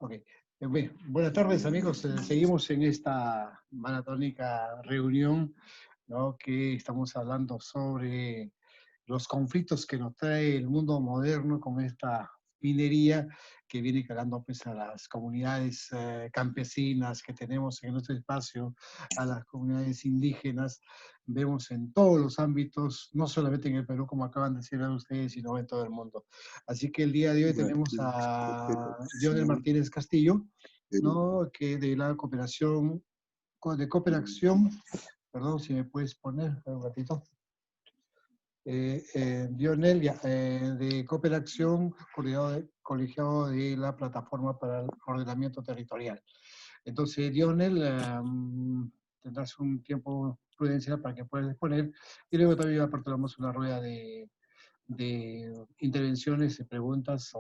Ok. Bien, buenas tardes, amigos. Seguimos en esta maratónica reunión, ¿no? Que estamos hablando sobre los conflictos que nos trae el mundo moderno con esta minería que viene calando pues, a las comunidades campesinas que tenemos en nuestro espacio, a las comunidades indígenas. Vemos en todos los ámbitos, no solamente en el Perú, como acaban de decir ustedes, sino en todo el mundo. Así que el día de hoy tenemos a Dionel Martínez Castillo, ¿no? Que de la cooperación, de cooperación, perdón, si me puedes poner un ratito. Dionel, de Cooperación, colegiado de la Plataforma para el Ordenamiento Territorial. Entonces, Dionel, tendrás un tiempo prudencial para que puedas exponer y luego también aperturamos una rueda de intervenciones y preguntas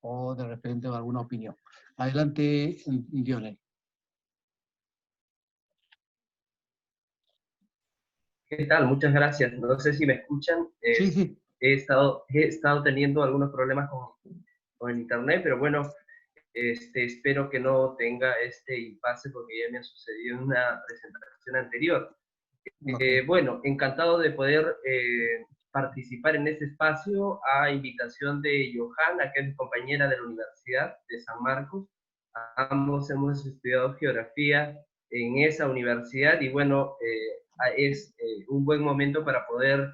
o de repente alguna opinión. Adelante, Dionel. ¿Qué tal? Muchas gracias. No sé si me escuchan. Sí, sí. He estado teniendo algunos problemas con el internet, pero bueno, espero que no tenga este impasse porque ya me ha sucedido en una presentación anterior. Okay. Bueno, encantado de poder participar en este espacio a invitación de Johanna, que es mi compañera de la Universidad de San Marcos. Ambos hemos estudiado geografía en esa universidad y bueno, es un buen momento para poder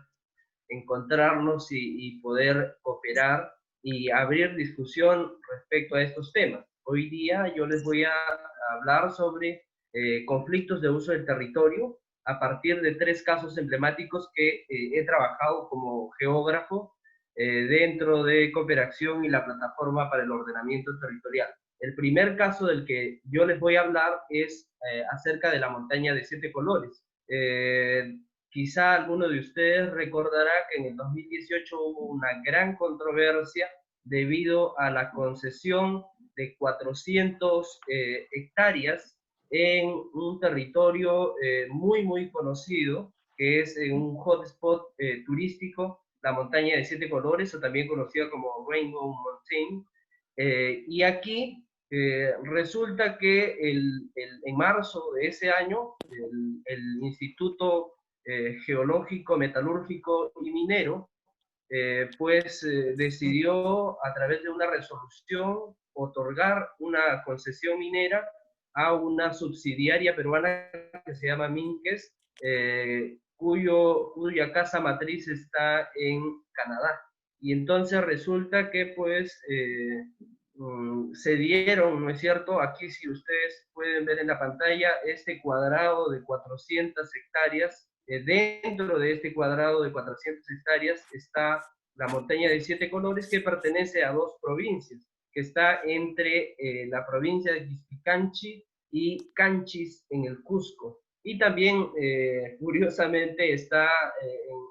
encontrarnos y poder cooperar y abrir discusión respecto a estos temas. Hoy día yo les voy a hablar sobre conflictos de uso del territorio a partir de 3 casos emblemáticos que he trabajado como geógrafo dentro de Cooperación y la Plataforma para el Ordenamiento Territorial. El primer caso del que yo les voy a hablar es acerca de la montaña de 7 colores. Quizá alguno de ustedes recordará que en el 2018 hubo una gran controversia debido a la concesión de 400 hectáreas en un territorio muy conocido, que es un hotspot turístico, la montaña de 7 colores, o también conocida como Rainbow Mountain. Y aquí resulta que en marzo de ese año, el Instituto Geológico, Metalúrgico y Minero, decidió a través de una resolución otorgar una concesión minera a una subsidiaria peruana que se llama Minques, cuya casa matriz está en Canadá. Y entonces resulta que se dieron, ¿no es cierto? Aquí si ustedes pueden ver en la pantalla este cuadrado de 400 hectáreas. Dentro de este cuadrado de 400 hectáreas está la montaña de 7 colores, que pertenece a 2 provincias, que está entre la provincia de Quispicanchi y Canchis en el Cusco. Y también, curiosamente, está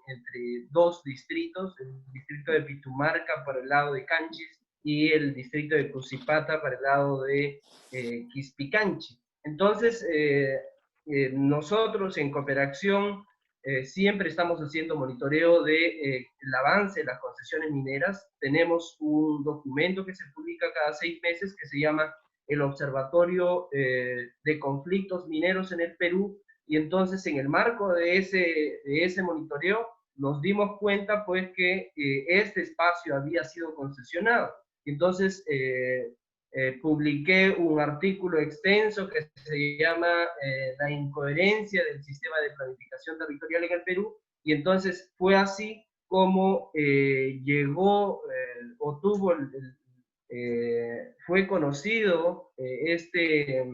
entre 2 distritos, el distrito de Pitumarca para el lado de Canchis y el distrito de Cusipata para el lado de Quispicanchi. Entonces, nosotros en Cooperación siempre estamos haciendo monitoreo del avance de las concesiones mineras. Tenemos un documento que se publica cada 6 meses que se llama el Observatorio de Conflictos Mineros en el Perú, y entonces en el marco de ese monitoreo nos dimos cuenta pues que este espacio había sido concesionado. Entonces publiqué un artículo extenso que se llama La incoherencia del sistema de planificación territorial en el Perú, y entonces fue así como llegó o tuvo fue conocido este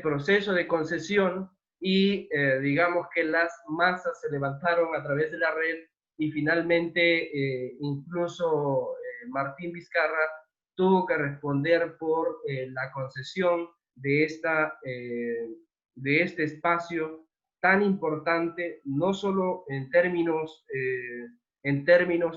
proceso de concesión, y digamos que las masas se levantaron a través de la red y finalmente incluso Martín Vizcarra tuvo que responder por la concesión de este espacio tan importante, no solo en términos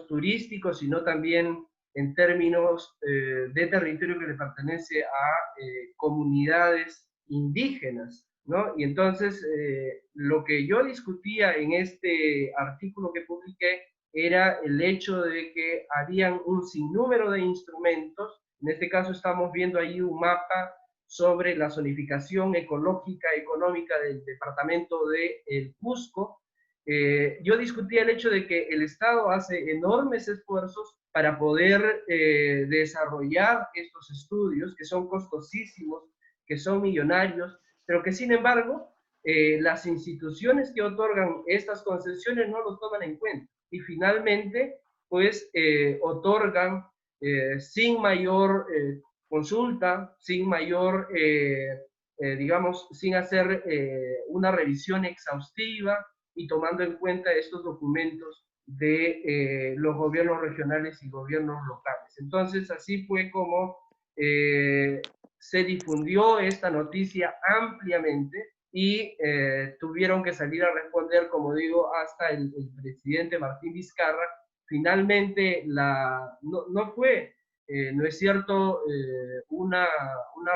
turísticos, sino también en términos de territorio que le pertenece a comunidades indígenas, ¿no? Y entonces lo que yo discutía en este artículo que publiqué era el hecho de que habían un sinnúmero de instrumentos En este caso estamos viendo ahí un mapa sobre la zonificación ecológica, económica del departamento de El Cusco. Yo discutí el hecho de que el Estado hace enormes esfuerzos para poder desarrollar estos estudios, que son costosísimos, que son millonarios, pero que sin embargo las instituciones que otorgan estas concesiones no los toman en cuenta. Y finalmente, pues, otorgan sin mayor consulta, sin mayor, digamos, sin hacer una revisión exhaustiva y tomando en cuenta estos documentos de los gobiernos regionales y gobiernos locales. Entonces, así fue como se difundió esta noticia ampliamente y tuvieron que salir a responder, como digo, hasta el presidente Martín Vizcarra. Finalmente, no fue, no es cierto, una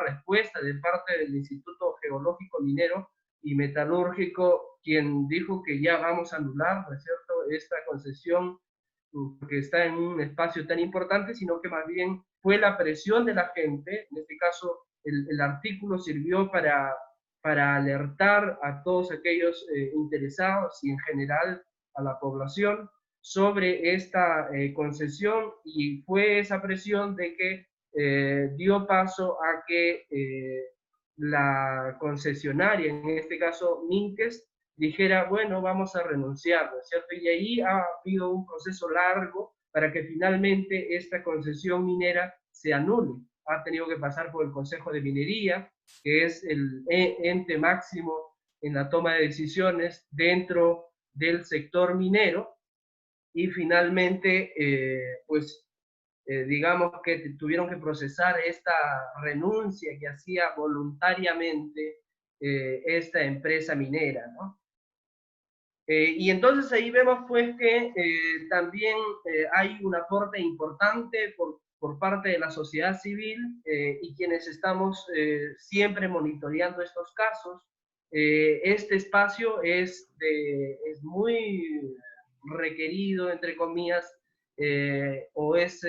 respuesta de parte del Instituto Geológico Minero y Metalúrgico, quien dijo que ya vamos a anular, ¿no es cierto?, esta concesión porque está en un espacio tan importante, sino que más bien fue la presión de la gente. En este caso, el artículo sirvió para alertar a todos aquellos interesados y en general a la población sobre esta concesión, y fue esa presión de que dio paso a que la concesionaria, en este caso Minques, dijera, bueno, vamos a renunciar, ¿no es cierto? Y ahí ha habido un proceso largo para que finalmente esta concesión minera se anule. Ha tenido que pasar por el Consejo de Minería, que es el ente máximo en la toma de decisiones dentro del sector minero, y finalmente, pues, digamos que tuvieron que procesar esta renuncia que hacía voluntariamente esta empresa minera, ¿no? Y entonces ahí vemos pues que también hay un aporte importante por parte de la sociedad civil y quienes estamos siempre monitoreando estos casos. Este espacio es muy requerido, entre comillas, o es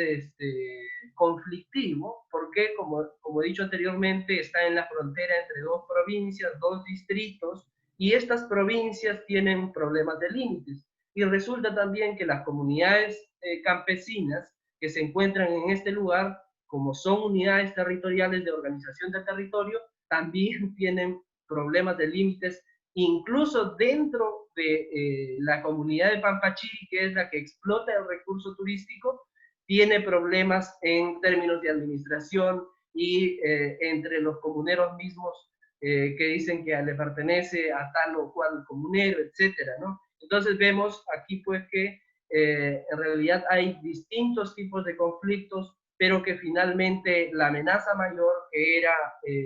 conflictivo, porque como he dicho anteriormente, está en la frontera entre dos provincias, dos distritos, y estas provincias tienen problemas de límites. Y resulta también que las comunidades campesinas que se encuentran en este lugar, como son unidades territoriales de organización del territorio, también tienen problemas de límites, incluso dentro de la comunidad de Pampachiri, que es la que explota el recurso turístico, tiene problemas en términos de administración y entre los comuneros mismos que dicen que le pertenece a tal o cual comunero, etcétera, ¿no? Entonces vemos aquí pues que en realidad hay distintos tipos de conflictos, pero que finalmente la amenaza mayor, que era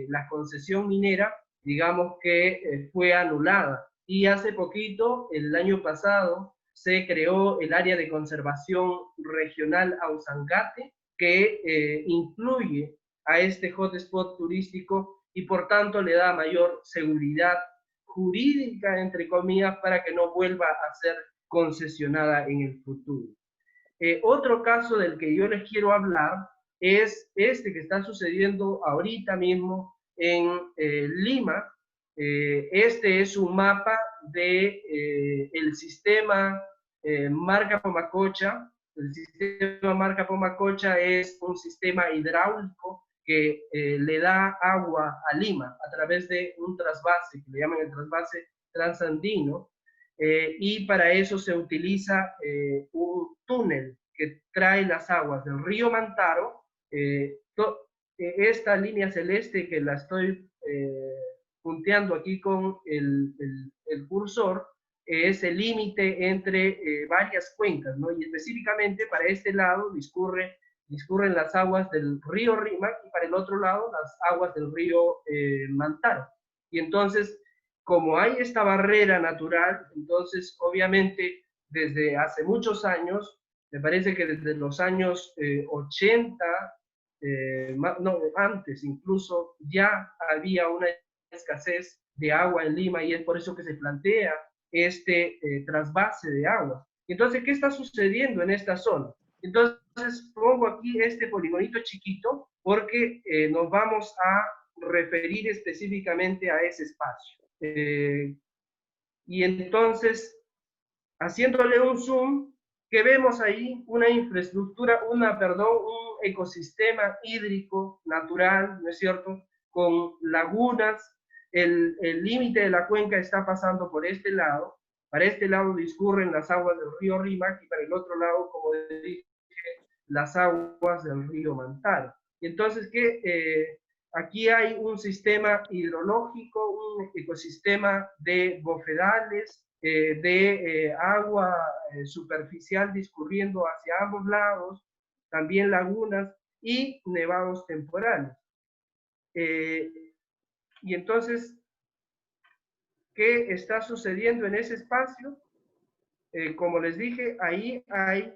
la concesión minera, digamos que fue anulada. Y hace poquito, el año pasado, se creó el área de conservación regional Ausangate, que incluye a este hotspot turístico y por tanto le da mayor seguridad jurídica, entre comillas, para que no vuelva a ser concesionada en el futuro. Otro caso del que yo les quiero hablar es este que está sucediendo ahorita mismo en Lima. Este es un mapa de el sistema Marca Pomacocha. El sistema Marca Pomacocha es un sistema hidráulico que le da agua a Lima a través de un trasvase, que le llaman el trasvase transandino, y para eso se utiliza un túnel que trae las aguas del río Mantaro. Esta línea celeste que la estoy punteando aquí con el cursor es el límite entre varias cuencas, ¿no? Y específicamente para este lado discurren las aguas del río Rímac y para el otro lado las aguas del río Mantaro. Y entonces, como hay esta barrera natural, entonces obviamente desde hace muchos años, me parece que desde los años 80, no, antes incluso, ya había una escasez de agua en Lima y es por eso que se plantea este trasvase de agua. Entonces, ¿qué está sucediendo en esta zona? Entonces, pongo aquí este poligonito chiquito porque nos vamos a referir específicamente a ese espacio. Y entonces, haciéndole un zoom, que vemos ahí una infraestructura, un ecosistema hídrico natural, ¿no es cierto?, con lagunas. El límite de la cuenca está pasando por este lado. Para este lado discurren las aguas del río Rímac y para el otro lado, como dije, las aguas del río Mantaro. Y entonces, aquí hay un sistema hidrológico, un ecosistema de bofedales, de agua superficial discurriendo hacia ambos lados, también lagunas y nevados temporales. Y entonces, ¿qué está sucediendo en ese espacio? Como les dije, ahí hay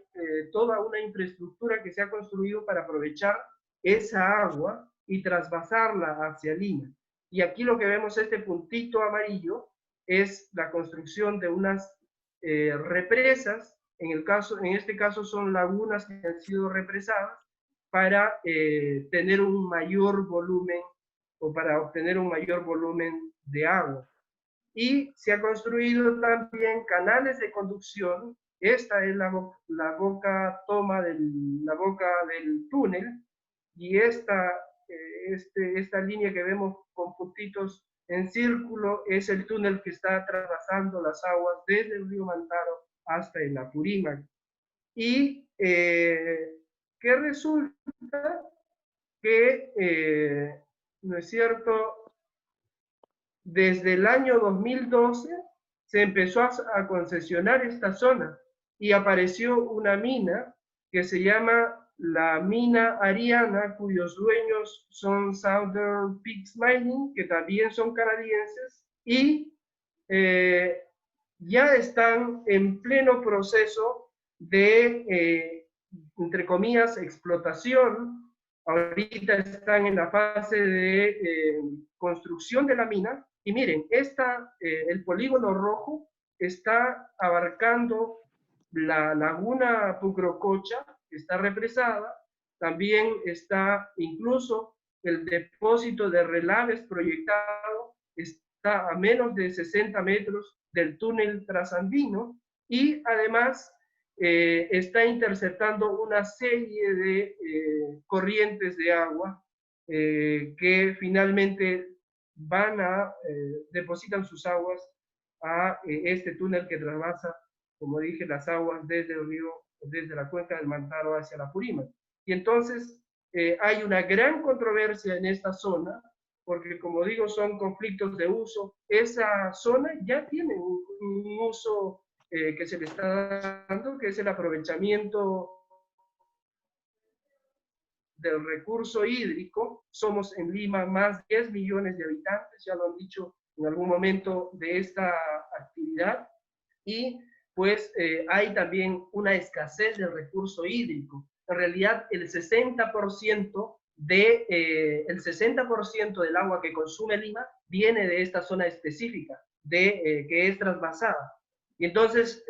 toda una infraestructura que se ha construido para aprovechar esa agua y trasvasarla hacia Lima. Y aquí lo que vemos, este puntito amarillo, es la construcción de unas represas. En este caso son lagunas que han sido represadas para tener un mayor volumen o para obtener un mayor volumen de agua. Y se ha construido también canales de conducción. Esta es la boca del túnel, y esta línea que vemos con puntitos en círculo es el túnel que está atravesando las aguas desde el río Mantaro hasta el Apurímac. Y que resulta que, ¿no es cierto?, desde el año 2012 se empezó a concesionar esta zona y apareció una mina que se llama la mina Ariana, cuyos dueños son Southern Peaks Mining, que también son canadienses, y ya están en pleno proceso de, entre comillas, explotación. Ahorita están en la fase de construcción de la mina. Y miren, el polígono rojo está abarcando la laguna Pucrococha, que está represada. También está incluso el depósito de relaves proyectado, está a menos de 60 metros del túnel trasandino, y además está interceptando una serie de corrientes de agua que finalmente depositan sus aguas a este túnel que traspasa, como dije, las aguas desde la cuenca del Mantaro hacia la Apurímac. Y entonces hay una gran controversia en esta zona, porque como digo, son conflictos de uso. Esa zona ya tiene un uso que se le está dando, que es el aprovechamiento del recurso hídrico. Somos en Lima más de 10 millones de habitantes, ya lo han dicho en algún momento de esta actividad, y pues hay también una escasez del recurso hídrico. En realidad el 60% del agua que consume Lima viene de esta zona específica, que es trasvasada. Y entonces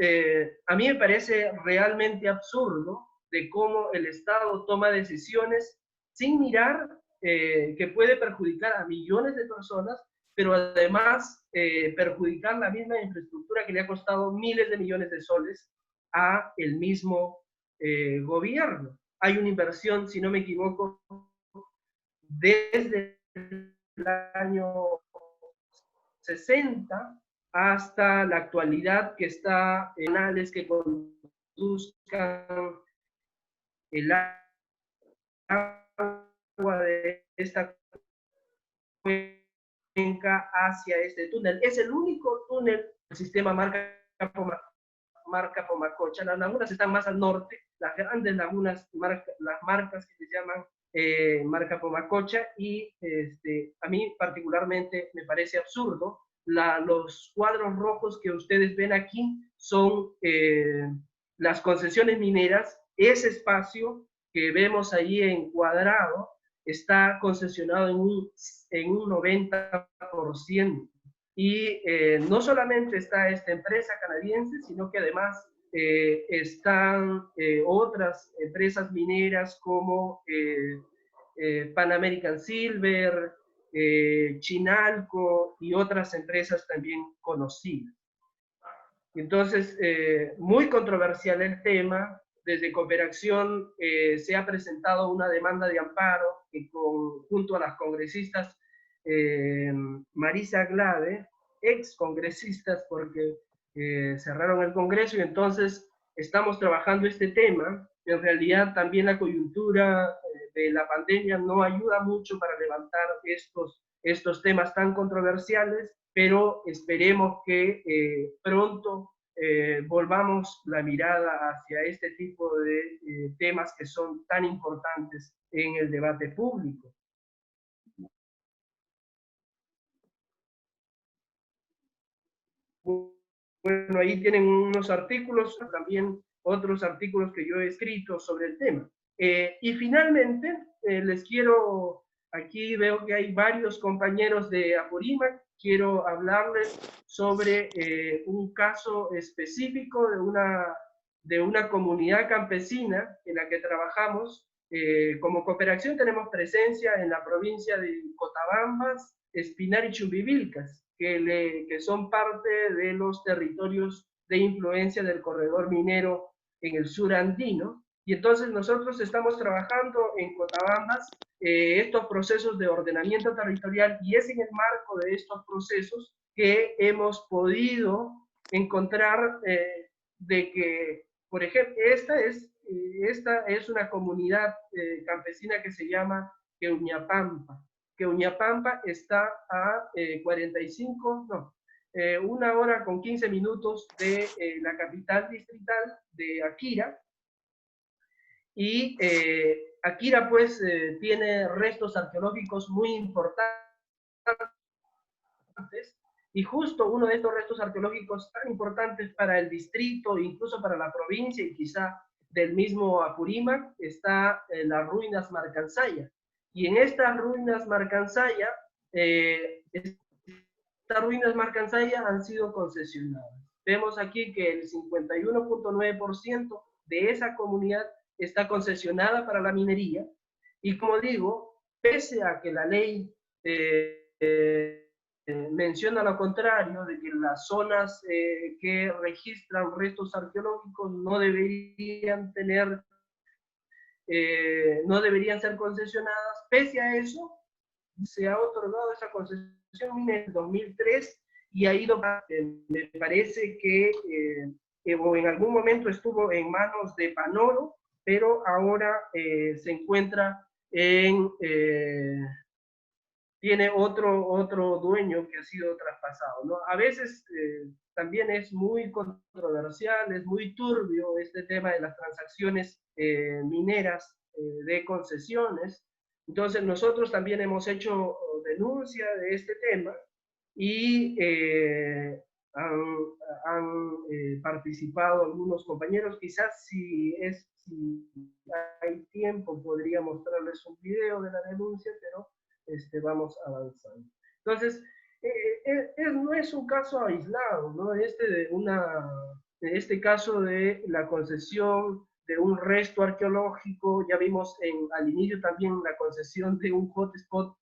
a mí me parece realmente absurdo de cómo el Estado toma decisiones sin mirar que puede perjudicar a millones de personas, pero además perjudicar la misma infraestructura que le ha costado miles de millones de soles a el mismo gobierno. Hay una inversión, si no me equivoco, desde el año 60 hasta la actualidad, que está en canales que conduzcan el agua de esta cuenca hacia este túnel. Es el único túnel del sistema Marca Pomacocha. Las lagunas están más al norte, las grandes lagunas, las marcas que se llaman Marca Pomacocha, y a mí particularmente me parece absurdo. Los cuadros rojos que ustedes ven aquí son las concesiones mineras. Ese espacio que vemos ahí encuadrado está concesionado en un 90%. Y no solamente está esta empresa canadiense, sino que además están otras empresas mineras como Pan American Silver, Chinalco y otras empresas también conocidas. Entonces, muy controversial el tema. Desde Cooperación se ha presentado una demanda de amparo que junto a las congresistas Marisa Glave, ex congresistas, porque cerraron el Congreso, y entonces estamos trabajando este tema. En realidad también la coyuntura de la pandemia no ayuda mucho para levantar estos temas tan controversiales, pero esperemos que pronto volvamos la mirada hacia este tipo de temas que son tan importantes en el debate público. Bueno, ahí tienen unos artículos, también otros artículos que yo he escrito sobre el tema. Y finalmente, les quiero, aquí veo que hay varios compañeros de Apurímac, quiero hablarles sobre un caso específico de una comunidad campesina en la que trabajamos. Como Cooperación tenemos presencia en la provincia de Cotabambas, Espinar y Chumbivilcas, que son parte de los territorios de influencia del corredor minero en el sur andino. Y entonces nosotros estamos trabajando en Cotabambas estos procesos de ordenamiento territorial, y es en el marco de estos procesos que hemos podido encontrar de que, por ejemplo, esta es una comunidad campesina que se llama Queuñapampa. Queuñapampa está a 1 hora con 15 minutos de la capital distrital de Akira. Y Akira pues tiene restos arqueológicos muy importantes, y justo uno de estos restos arqueológicos tan importantes para el distrito, incluso para la provincia y quizá del mismo Apurímac, está las ruinas Marcansaya. Y en estas ruinas Marcansaya, han sido concesionadas. Vemos aquí que el 51.9% de esa comunidad está concesionada para la minería, y como digo, pese a que la ley menciona lo contrario, de que las zonas que registran restos arqueológicos no deberían ser concesionadas, pese a eso, se ha otorgado esa concesión en el 2003 y ha ido, me parece que en algún momento estuvo en manos de Panoro, pero ahora se encuentra tiene otro dueño que ha sido traspasado, ¿no? A veces también es muy controversial, es muy turbio este tema de las transacciones mineras de concesiones. Entonces nosotros también hemos hecho denuncia de este tema, y han participado algunos compañeros. Quizás si hay tiempo podría mostrarles un video de la denuncia, pero vamos avanzando. Entonces, no es un caso aislado, ¿no? Este caso de la concesión de un resto arqueológico, ya vimos al inicio también la concesión de un hotspot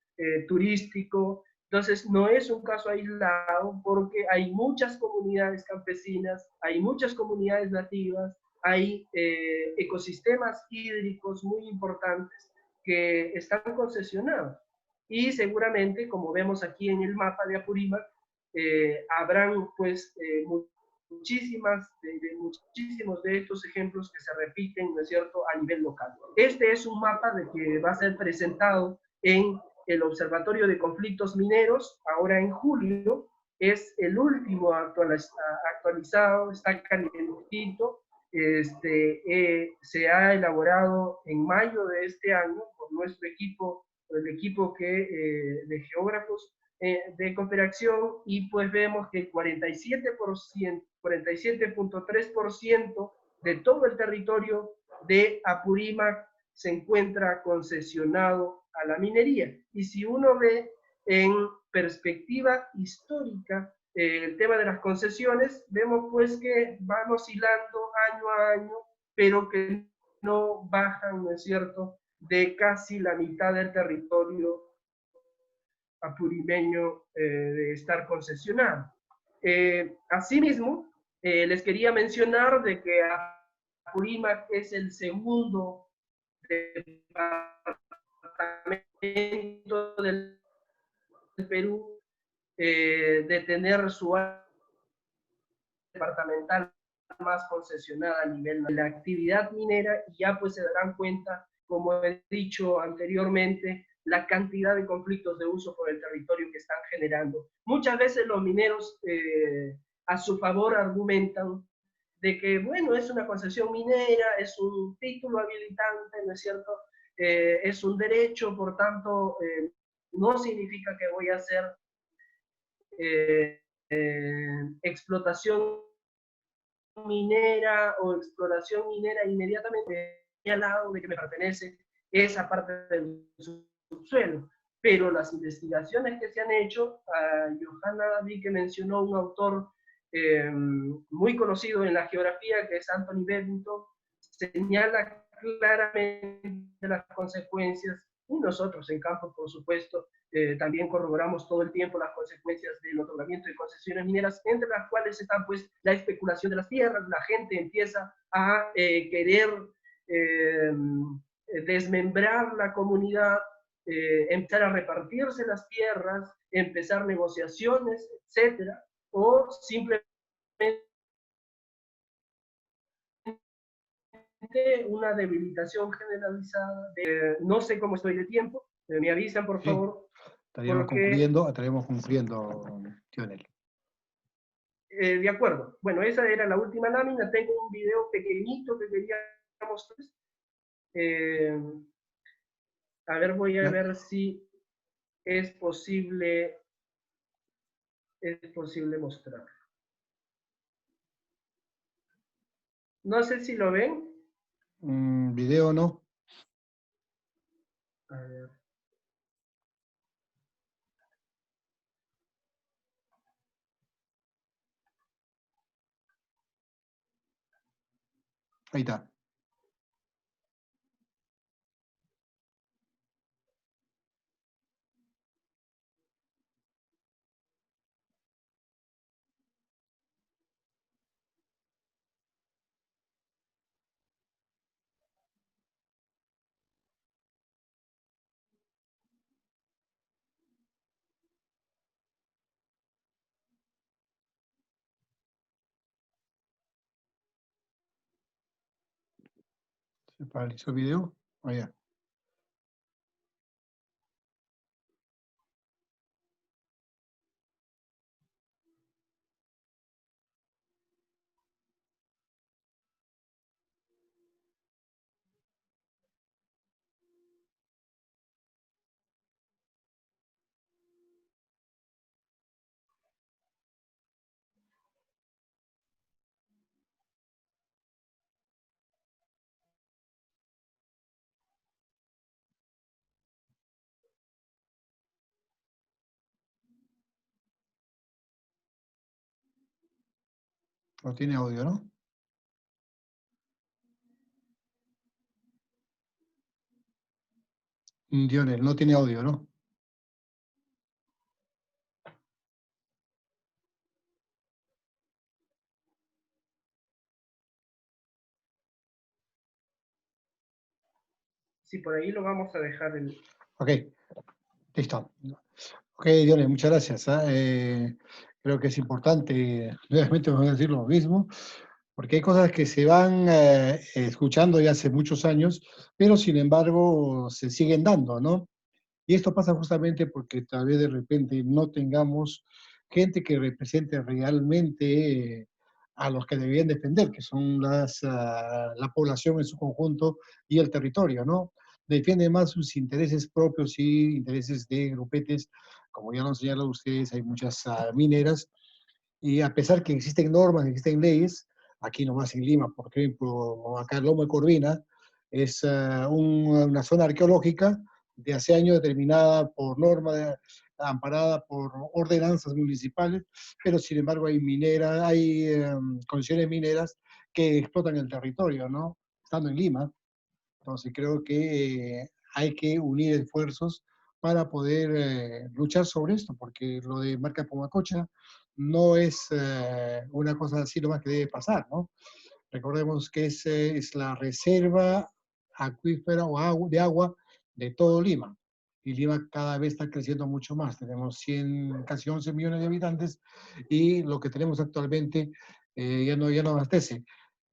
turístico. Entonces, no es un caso aislado, porque hay muchas comunidades campesinas, hay muchas comunidades nativas, hay ecosistemas hídricos muy importantes que están concesionados. Y seguramente, como vemos aquí en el mapa de Apurímac, habrán pues muchísimos de estos ejemplos que se repiten, ¿no es cierto?, a nivel local. Este es un mapa que va a ser presentado en el Observatorio de Conflictos Mineros, ahora en julio. Es el último actualizado, está calientito. Se ha elaborado en mayo de este año por nuestro equipo, el equipo de geógrafos de Cooperación, y pues vemos que el 47.3% de todo el territorio de Apurímac se encuentra concesionado a la minería. Y si uno ve en perspectiva histórica, el tema de las concesiones, vemos pues que van oscilando año a año, pero que no bajan, ¿no es cierto?, de casi la mitad del territorio apurimeño de estar concesionado. Asimismo, les quería mencionar de que Apurímac es el segundo departamento del Perú de tener su área departamental más concesionada a nivel de la actividad minera, y ya pues se darán cuenta, como he dicho anteriormente, la cantidad de conflictos de uso por el territorio que están generando. Muchas veces los mineros a su favor argumentan de que, bueno, es una concesión minera, es un título habilitante, ¿no es cierto? Es un derecho, por tanto, no significa que voy a hacer explotación minera o exploración minera inmediatamente al lado de que me pertenece esa parte del subsuelo. Pero las investigaciones que se han hecho, Johanna vi que mencionó un autor muy conocido en la geografía, que es Anthony Bennington, señala claramente las consecuencias, y nosotros en campo, por supuesto, también corroboramos todo el tiempo las consecuencias del otorgamiento de concesiones mineras, entre las cuales está pues la especulación de las tierras. La gente empieza a querer desmembrar la comunidad, empezar a repartirse las tierras, empezar negociaciones, etcétera, o simplemente una debilitación generalizada. No sé cómo estoy de tiempo, me avisan por Sí, favor. estaríamos concluyendo, Lionel. De acuerdo. Bueno, esa era la última lámina. Tengo un video pequeñito que quería mostrar. A ver, voy a ver si es posible mostrar. No sé si lo ven. Video no. A ver. Ahí está. ¿Se paralizó el video? Allá. No tiene audio, ¿no? Lionel, no tiene audio, ¿no? Sí, por ahí lo vamos a dejar. Ok, listo. Ok, Lionel, muchas gracias. Creo que es importante, nuevamente vamos a decir lo mismo, porque hay cosas que se van escuchando ya hace muchos años, pero sin embargo se siguen dando, ¿no? Y esto pasa justamente porque tal vez de repente no tengamos gente que represente realmente a los que deberían defender, que son la población en su conjunto y el territorio, ¿no? Defienden más sus intereses propios y intereses de grupetes, como ya lo han señalado ustedes, hay muchas mineras, y a pesar que existen normas, existen leyes, aquí nomás en Lima, por ejemplo, acá en Lomo de Corvina, es una zona arqueológica de hace años determinada por amparada por ordenanzas municipales, pero sin embargo hay concesiones mineras que explotan el territorio, ¿no? Estando en Lima. Entonces creo que hay que unir esfuerzos para poder luchar sobre esto, porque lo de Marca Pumacocha no es una cosa así nomás que debe pasar, ¿no? Recordemos que es la reserva acuífera de agua de todo Lima. Y Lima cada vez está creciendo mucho más. Tenemos casi 11 millones de habitantes y lo que tenemos actualmente ya no abastece.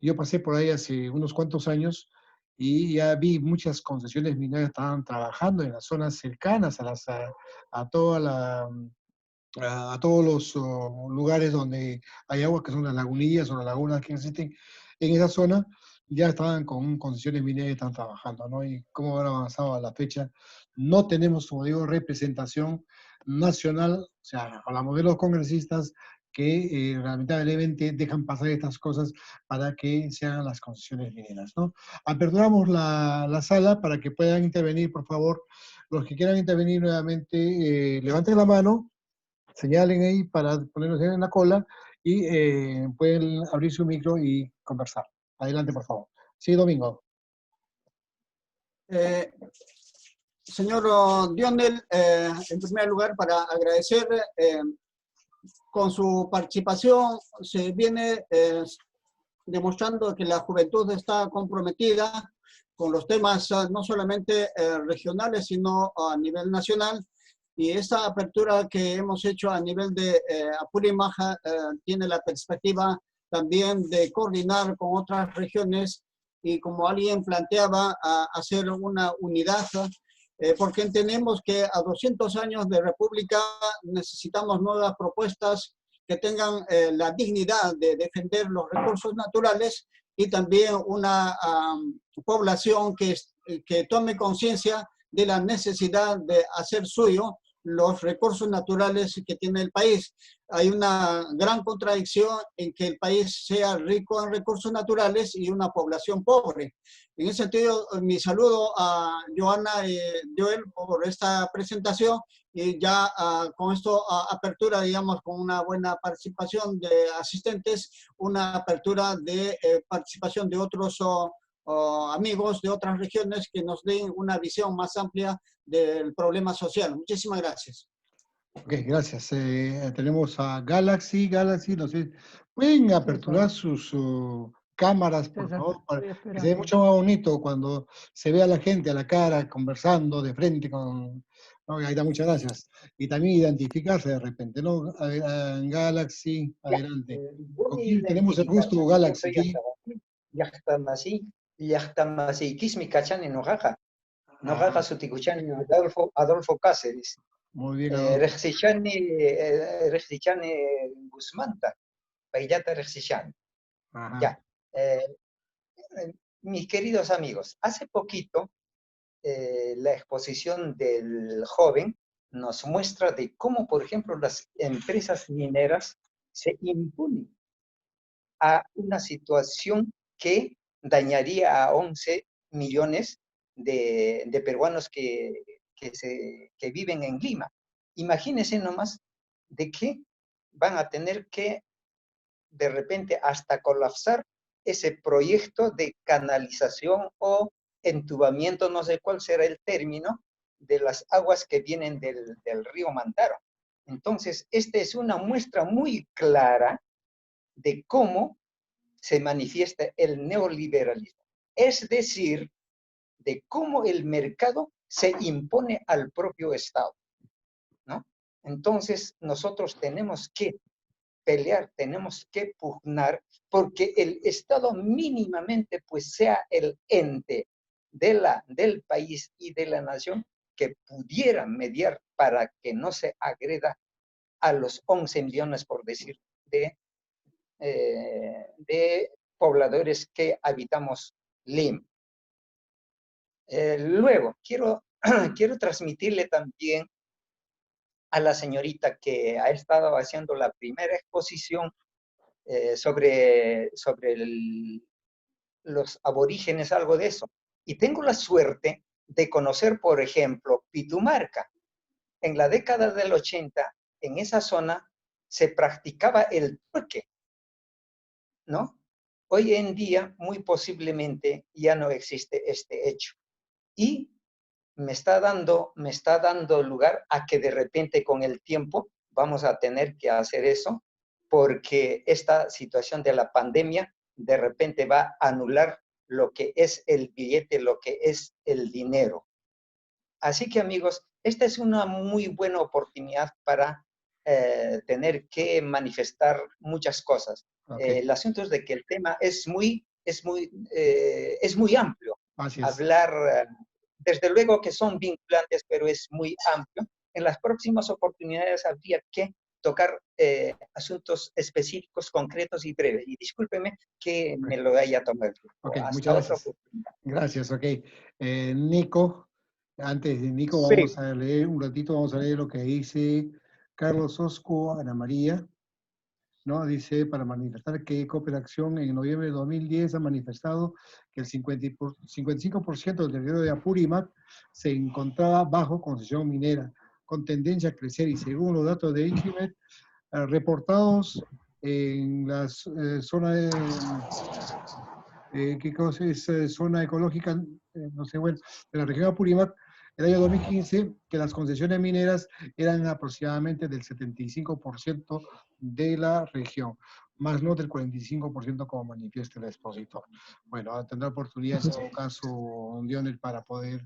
Yo pasé por ahí hace unos cuantos años y ya vi muchas concesiones mineras que estaban trabajando en las zonas cercanas a toda a todos los lugares donde hay agua, que son las lagunillas o las lagunas que existen en esa zona, ya estaban con concesiones mineras y están trabajando, ¿no? Y cómo han avanzado a la fecha. No tenemos, como digo, representación nacional, o sea, hablamos de los congresistas que lamentablemente dejan pasar estas cosas para que se hagan las concesiones mineras, ¿no? Aperturamos la sala para que puedan intervenir, por favor. Los que quieran intervenir nuevamente, levanten la mano, señalen ahí para ponernos en la cola y pueden abrir su micro y conversar. Adelante, por favor. Sí, Domingo. Eh, Señor Dionel, en primer lugar, para agradecer con su participación, se viene demostrando que la juventud está comprometida con los temas no solamente regionales, sino a nivel nacional. Y esta apertura que hemos hecho a nivel de Apurimaja tiene la perspectiva también de coordinar con otras regiones y, como alguien planteaba, hacer una unidad, porque entendemos que a 200 años de república necesitamos nuevas propuestas que tengan la dignidad de defender los recursos naturales y también una población que tome conciencia de la necesidad de hacer suyo los recursos naturales que tiene el país. Hay una gran contradicción en que el país sea rico en recursos naturales y una población pobre. En ese sentido, mi saludo a Joana y Joel por esta presentación y ya con esto apertura, digamos, con una buena participación de asistentes, una apertura de participación de otros amigos de otras regiones que nos den una visión más amplia del problema social. Muchísimas gracias. Ok, gracias. Tenemos a Galaxy, no sé, pueden aperturar sus cámaras, por favor, para que se ve mucho más bonito cuando se ve a la gente a la cara, conversando de frente con... No, ahí está, muchas gracias. Y también identificarse de repente, ¿no? Galaxy, adelante. ¿Con quién tenemos el gusto, Galaxy? Llaqtamasi, kismi kachani noqaqa. Noqaqa sutikuchani Adolfo Cáceres. Muy bien, Adolfo. Rexichani Guzmanta, Paillata Rexichani. Ya. Mis queridos amigos, hace poquito la exposición del joven nos muestra de cómo, por ejemplo, las empresas mineras se imponen a una situación que dañaría a 11 millones de peruanos que viven en Lima. Imagínense nomás de que van a tener que de repente hasta colapsar ese proyecto de canalización o entubamiento, no sé cuál será el término, de las aguas que vienen del río Mantaro. Entonces, esta es una muestra muy clara de cómo se manifiesta el neoliberalismo. Es decir, de cómo el mercado se impone al propio Estado, ¿no? Entonces, nosotros tenemos que pelear, tenemos que pugnar porque el Estado mínimamente pues sea el ente del país y de la nación que pudiera mediar para que no se agreda a los 11 millones, por decir, de pobladores que habitamos Lima. Luego, quiero transmitirle también a la señorita que ha estado haciendo la primera exposición sobre los aborígenes, algo de eso. Y tengo la suerte de conocer, por ejemplo, Pitumarca. En la década del 80, en esa zona se practicaba el torque, ¿no? Hoy en día, muy posiblemente, ya no existe este hecho. Y me está dando lugar a que de repente con el tiempo vamos a tener que hacer eso, porque esta situación de la pandemia de repente va a anular lo que es el billete, lo que es el dinero. Así que, amigos, esta es una muy buena oportunidad para tener que manifestar muchas cosas. Okay. El asunto es de que el tema es muy amplio. Así es. Hablar, desde luego que son vinculantes, pero es muy amplio. En las próximas oportunidades habría que tocar asuntos específicos, concretos y breves. Y discúlpeme que me lo haya tomado el tiempo. Okay, Hasta muchas otra gracias. oportunidad. Gracias, ok. Nico, antes de Nico, Sí. vamos a leer un ratito, vamos a leer lo que dice Carlos Osco Ana María, ¿no? Dice, para manifestar que Cooperación en noviembre de 2010 ha manifestado que el 55% del territorio de Apurímac se encontraba bajo concesión minera, con tendencia a crecer, y según los datos de INGIMET, reportados en las zonas ¿qué cosa es zona ecológica? No sé, bueno, de la región de Apurímac, el año 2015, que las concesiones mineras eran aproximadamente del 75% de la región, más no del 45% como manifiesta el expositor. Bueno, tendrá oportunidad en todo caso, Dionel, para poder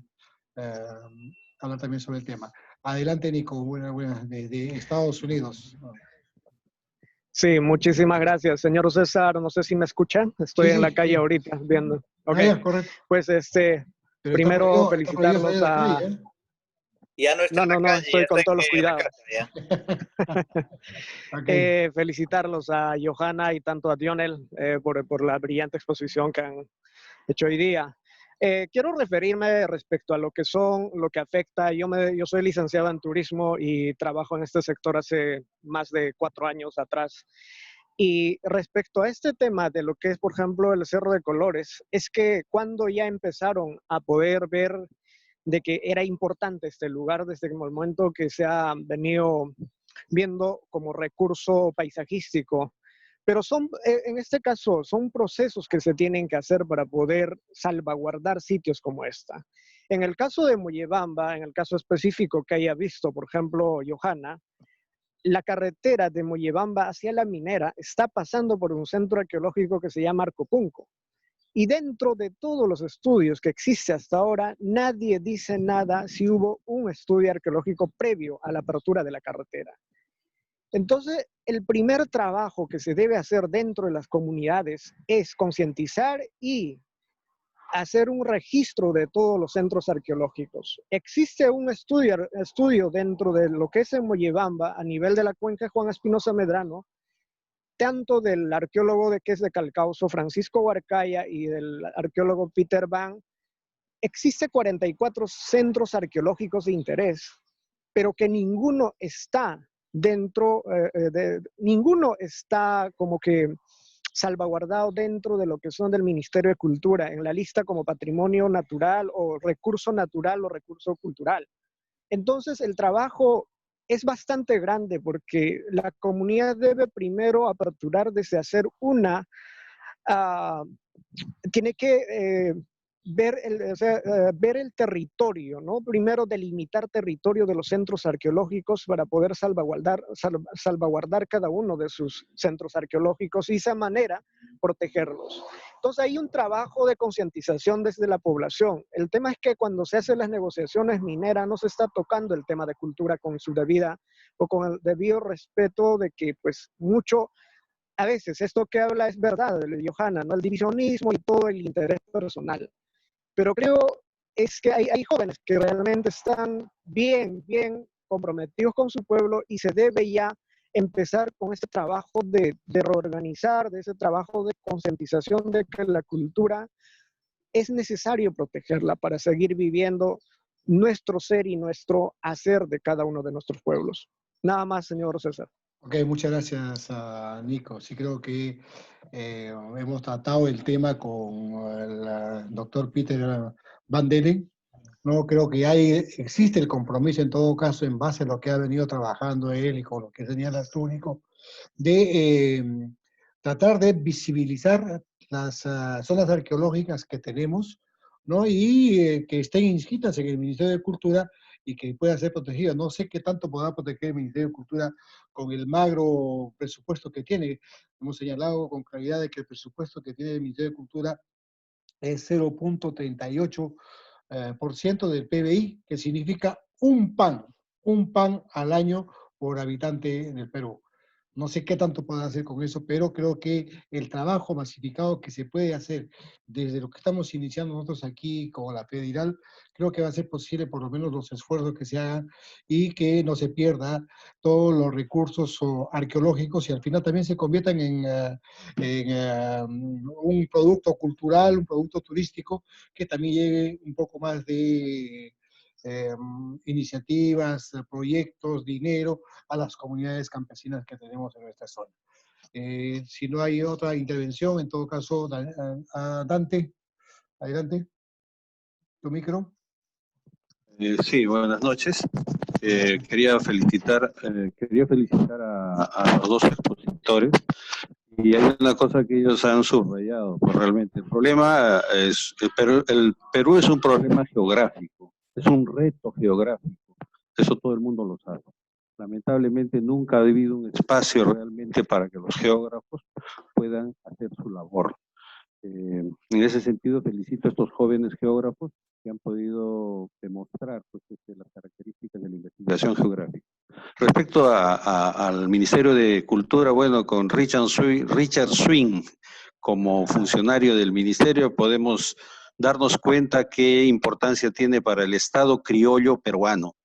hablar también sobre el tema. Adelante, Nico, buena, de Estados Unidos. Sí, muchísimas gracias, señor César. No sé si me escuchan. Estoy en la calle ahorita viendo. Ok, correcto. Pues Pero primero está prohibido felicitarlos salir a la a... calle, ¿eh? Ya no está en la calle, estoy ya con está todos los en la cuidados. casa ya. Okay. Felicitarlos a Johanna y tanto a Dionel por la brillante exposición que han hecho hoy día. Quiero referirme respecto a lo que afecta. Yo soy licenciado en turismo y trabajo en este sector hace más de 4 años atrás. Y respecto a este tema de lo que es, por ejemplo, el Cerro de Colores, es que cuando ya empezaron a poder ver de que era importante este lugar desde el momento que se ha venido viendo como recurso paisajístico, pero en este caso, son procesos que se tienen que hacer para poder salvaguardar sitios como esta. En el caso de Mollebamba, en el caso específico que haya visto, por ejemplo, Johanna, la carretera de Mollebamba hacia la minera está pasando por un centro arqueológico que se llama Arcopunco. Y dentro de todos los estudios que existe hasta ahora, nadie dice nada si hubo un estudio arqueológico previo a la apertura de la carretera. Entonces, el primer trabajo que se debe hacer dentro de las comunidades es concientizar y hacer un registro de todos los centros arqueológicos. Existe un estudio dentro de lo que es en Mollebamba a nivel de la cuenca Juan Espinosa Medrano, tanto del arqueólogo que es de Calcauso, Francisco Huarcaya, y del arqueólogo Peter Van. Existe 44 centros arqueológicos de interés, pero que ninguno está ninguno está como que salvaguardado dentro de lo que son del Ministerio de Cultura, en la lista como patrimonio natural o recurso cultural. Entonces, el trabajo es bastante grande porque la comunidad debe primero aperturar desde hacer tiene que ver el territorio, ¿no? Primero delimitar territorio de los centros arqueológicos para poder salvaguardar cada uno de sus centros arqueológicos y de esa manera protegerlos. Entonces hay un trabajo de concientización desde la población. El tema es que cuando se hacen las negociaciones mineras no se está tocando el tema de cultura con su debida o con el debido respeto de que pues a veces esto que habla es verdad, Johanna, ¿no? El divisionismo y todo el interés personal. Pero creo es que hay jóvenes que realmente están bien comprometidos con su pueblo y se debe ya empezar con este trabajo de reorganizar, de ese trabajo de concientización de que la cultura es necesario protegerla para seguir viviendo nuestro ser y nuestro hacer de cada uno de nuestros pueblos. Nada más, señor César. Ok, muchas gracias a Nico. Sí creo que hemos tratado el tema con el doctor Peter Van Delen, ¿no? Creo que existe el compromiso en todo caso, en base a lo que ha venido trabajando él y con lo que señala tú, Nico, de tratar de visibilizar las zonas arqueológicas que tenemos, ¿no? Y que estén inscritas en el Ministerio de Cultura y que puedan ser protegidas. No sé qué tanto podrá proteger el Ministerio de Cultura con el magro presupuesto que tiene. Hemos señalado con claridad de que el presupuesto que tiene el Ministerio de Cultura es 0,38% por ciento del PBI, que significa un pan al año por habitante en el Perú. No sé qué tanto pueden hacer con eso, pero creo que el trabajo masificado que se puede hacer desde lo que estamos iniciando nosotros aquí con la Federal, creo que va a ser posible por lo menos los esfuerzos que se hagan y que no se pierda todos los recursos arqueológicos y al final también se conviertan en un producto cultural, un producto turístico que también lleve un poco más de iniciativas, proyectos, dinero a las comunidades campesinas que tenemos en nuestra zona. Si no hay otra intervención, en todo caso, Dante, adelante, tu micro. Sí, buenas noches. Quería felicitar a los dos expositores. Y hay una cosa que ellos han subrayado, pues realmente el problema es, el Perú es un problema geográfico, es un reto geográfico, eso todo el mundo lo sabe. Lamentablemente nunca ha habido un espacio realmente para que los geógrafos puedan hacer su labor. En ese sentido felicito a estos jóvenes geógrafos que han podido demostrar pues, las características de la investigación geográfica. Respecto al Ministerio de Cultura, bueno, con Richard Swing como funcionario del ministerio podemos darnos cuenta qué importancia tiene para el Estado criollo peruano.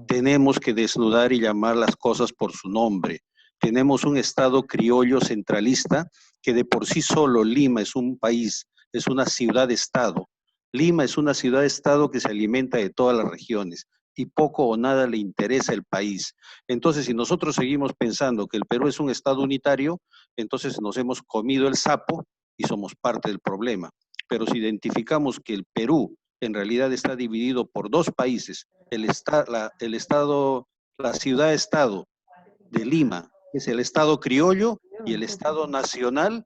Tenemos que desnudar y llamar las cosas por su nombre. Tenemos un Estado criollo centralista que de por sí solo Lima es un país, es una ciudad-estado. Lima es una ciudad-estado que se alimenta de todas las regiones y poco o nada le interesa el país. Entonces, si nosotros seguimos pensando que el Perú es un Estado unitario, entonces nos hemos comido el sapo y somos parte del problema. Pero si identificamos que el Perú en realidad está dividido por dos países, la ciudad-estado de Lima, que es el Estado criollo, y el Estado nacional,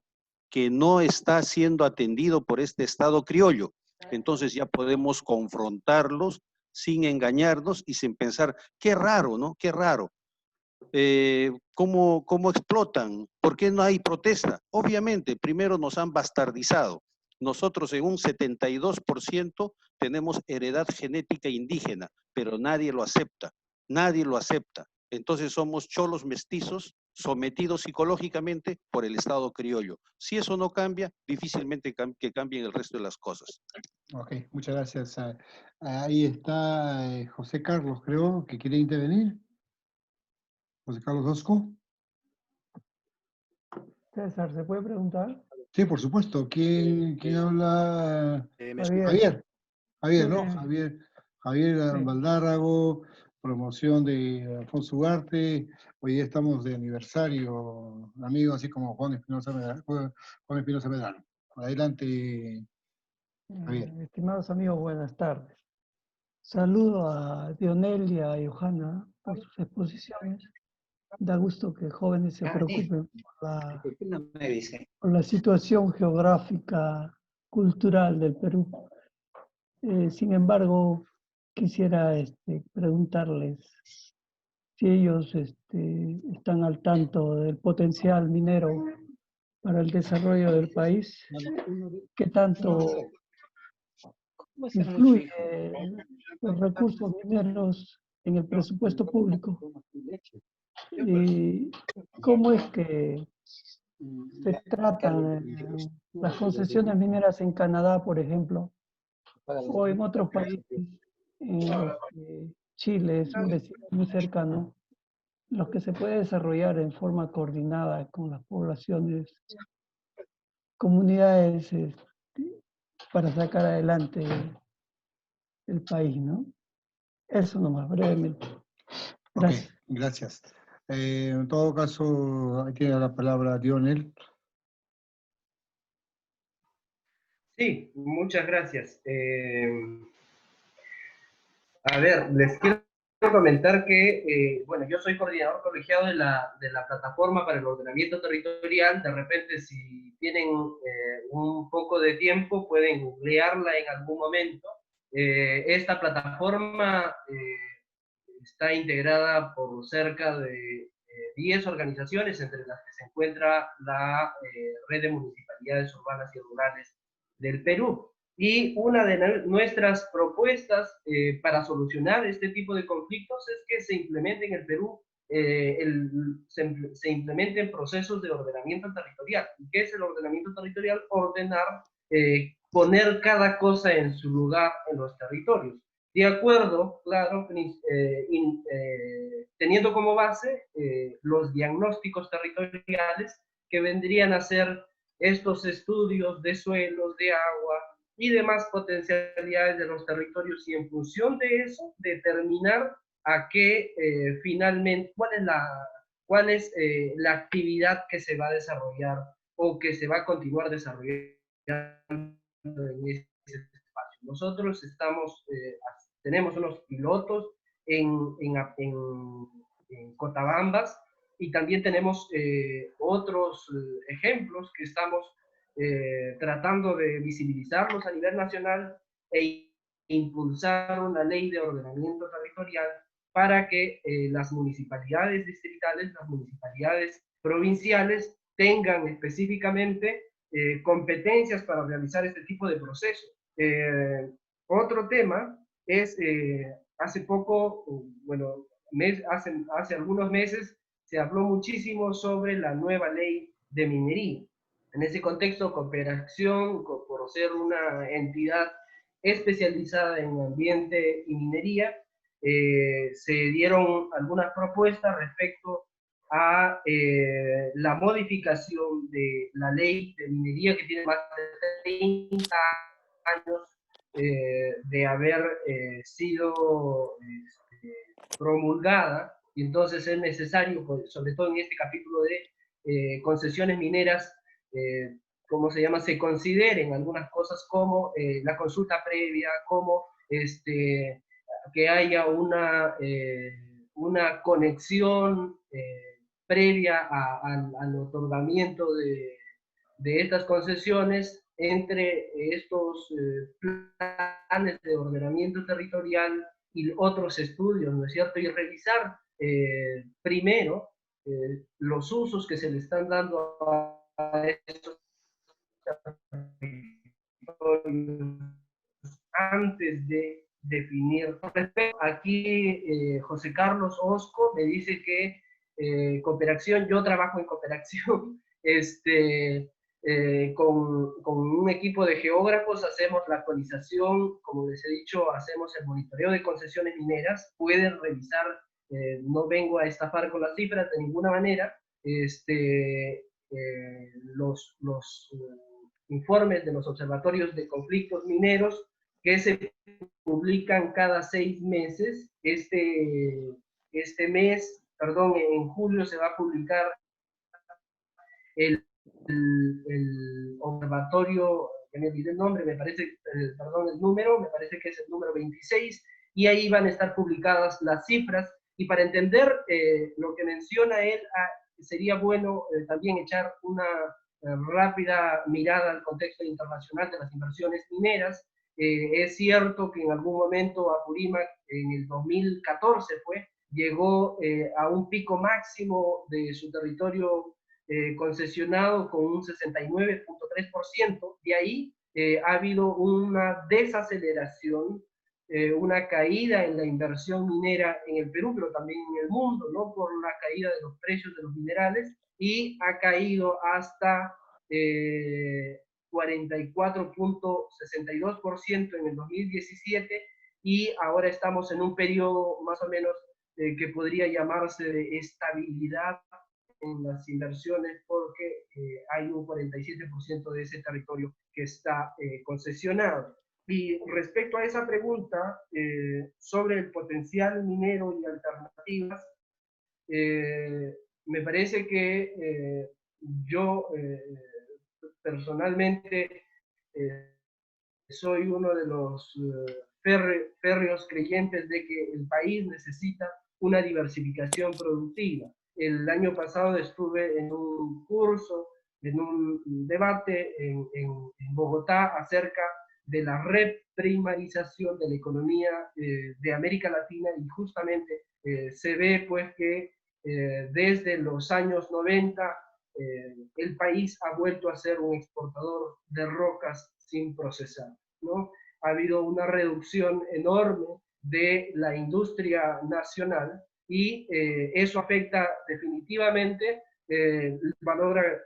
que no está siendo atendido por este Estado criollo. Entonces ya podemos confrontarlos sin engañarnos y sin pensar, qué raro, ¿no? Qué raro. ¿Cómo explotan? ¿Por qué no hay protesta? Obviamente, primero nos han bastardizado. Nosotros en un 72% tenemos heredad genética indígena, pero nadie lo acepta, nadie lo acepta. Entonces somos cholos mestizos sometidos psicológicamente por el Estado criollo. Si eso no cambia, difícilmente que cambien el resto de las cosas. Ok, muchas gracias. Ahí está José Carlos, creo, que quiere intervenir. José Carlos Osco. César, ¿se puede preguntar? Sí, por supuesto. ¿Quién habla? Javier. Javier, ¿no? Javier Sí. Valdárrago, promoción de Alfonso Ugarte. Hoy día estamos de aniversario, amigo, así como Juan Espinosa Medrano. Adelante, Javier. Estimados amigos, buenas tardes. Saludo a Dionel y a Johanna por sus exposiciones. Da gusto que jóvenes se preocupen por la situación geográfica, cultural del Perú. Sin embargo, quisiera preguntarles si ellos están al tanto del potencial minero para el desarrollo del país, qué tanto influye los recursos mineros en el presupuesto público. ¿Y cómo es que se tratan las concesiones mineras en Canadá, por ejemplo, o en otros países, en los que Chile es un vecino muy cercano, los que se puede desarrollar en forma coordinada con las poblaciones, comunidades, para sacar adelante el país, ¿no? Eso nomás, brevemente. Gracias. Ok, gracias. En todo caso, ahí tiene la palabra Dionel. Sí, muchas gracias. A ver, les quiero comentar que, bueno, yo soy coordinador colegiado de la Plataforma para el Ordenamiento Territorial. De repente, si tienen un poco de tiempo, pueden googlearla en algún momento. Esta plataforma está integrada por cerca de 10 organizaciones, entre las que se encuentra la Red de Municipalidades Urbanas y Rurales del Perú. Y una de nuestras propuestas para solucionar este tipo de conflictos es que se implemente en el Perú, se implementen procesos de ordenamiento territorial. ¿Qué es el ordenamiento territorial? Ordenar, poner cada cosa en su lugar en los territorios. De acuerdo, claro, teniendo como base los diagnósticos territoriales que vendrían a ser estos estudios de suelos, de agua y demás potencialidades de los territorios, y en función de eso determinar a qué finalmente, cuál es la actividad que se va a desarrollar o que se va a continuar desarrollando en ese espacio. Nosotros tenemos unos pilotos en Cotabambas, y también tenemos otros ejemplos que estamos tratando de visibilizarlos a nivel nacional e impulsar una ley de ordenamiento territorial para que las municipalidades distritales, las municipalidades provinciales tengan específicamente competencias para realizar este tipo de procesos. Otro tema es, hace poco, bueno, hace algunos meses se habló muchísimo sobre la nueva ley de minería. En ese contexto, Cooperación, por ser una entidad especializada en ambiente y minería, se dieron algunas propuestas respecto a la modificación de la ley de minería, que tiene más de 30 años de haber sido promulgada, y entonces es necesario, sobre todo en este capítulo de concesiones mineras, ¿cómo se llama? Se consideren algunas cosas como la consulta previa, como que haya una conexión previa al otorgamiento de estas concesiones entre estos planes de ordenamiento territorial y otros estudios, ¿no es cierto? Y revisar primero los usos que se le están dando a estos territorios antes de definir. Aquí José Carlos Osco me dice que Cooperación, yo trabajo en Cooperación, con un equipo de geógrafos hacemos la actualización, como les he dicho, hacemos el monitoreo de concesiones mineras. Pueden revisar, no vengo a estafar con las cifras de ninguna manera, los informes de los observatorios de conflictos mineros que se publican cada 6 meses. En julio se va a publicar el observatorio, que me olvidé el nombre, me parece, el número, me parece que es el número 26, y ahí van a estar publicadas las cifras, y para entender lo que menciona él, sería bueno también echar una rápida mirada al contexto internacional de las inversiones mineras. Es cierto que en algún momento Apurímac, en el 2014 llegó a un pico máximo de su territorio concesionado con un 69.3%. De ahí ha habido una desaceleración, una caída en la inversión minera en el Perú, pero también en el mundo, ¿no? Por la caída de los precios de los minerales, y ha caído hasta 44.62% en el 2017, y ahora estamos en un periodo más o menos que podría llamarse de estabilidad en las inversiones, porque hay un 47% de ese territorio que está concesionado. Y respecto a esa pregunta sobre el potencial minero y alternativas, me parece que yo personalmente soy uno de los férreos creyentes de que el país necesita una diversificación productiva. El año pasado estuve en un curso, en un debate en Bogotá acerca de la reprimarización de la economía de América Latina, y justamente se ve pues que desde los años 90 el país ha vuelto a ser un exportador de rocas sin procesar, ¿no? Ha habido una reducción enorme de la industria nacional y eso afecta definitivamente el valor